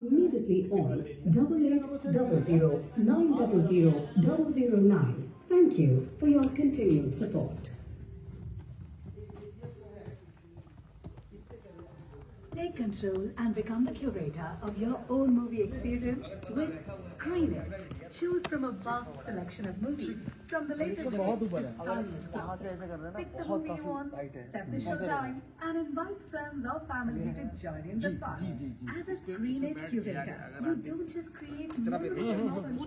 Immediately on 8800 900 009. Thank you for your continued support. Take control and become the curator of your own movie experience with Screen It. Choose from a vast selection of movies from the latest hits to timeless classics. Pick the movie you want, set the show time, and invite friends or family to join in the fun. As a Screen It curator, you don't just create memorable moments,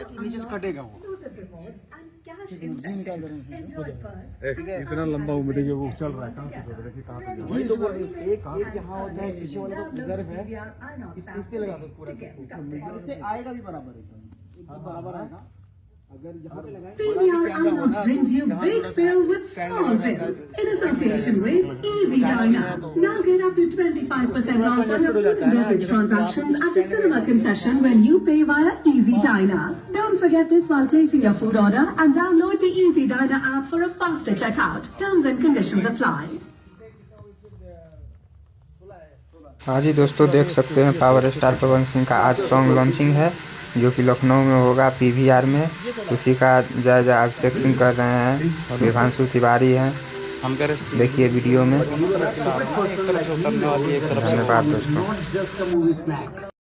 exclusive rewards and cash incentives. Enjoy perks. इतना लंबा उम्र है वो चल रहा है कहाँ पे देखिए कहाँ पे वही तो एक यहाँ होता है पीछे वाला तो गर्भ है इस पे लगा दो पूरा इससे आएगा भी बराबर एकदम बराबर आएगा अगर यहाँ पे लगाए PVR INOX brings you Big Fill with Small Bill in association with Easy Diner. Now get up to 25% off on your food and beverage transactions at the cinema concession when you pay via Easy Diner. Don't forget this while placing your food order and download the Easy Diner app for a faster checkout. Terms and conditions apply. हाँ जी दोस्तों, देख सकते हैं power star Pawan Singh का आज song launching है जो कि लखनऊ में होगा PVR में। उसी का जय जय अभिषेक सिंह कर रहे हैं और विभांशु तिवारी हैं। देखिए वीडियो में। धन्यवाद दोस्तों।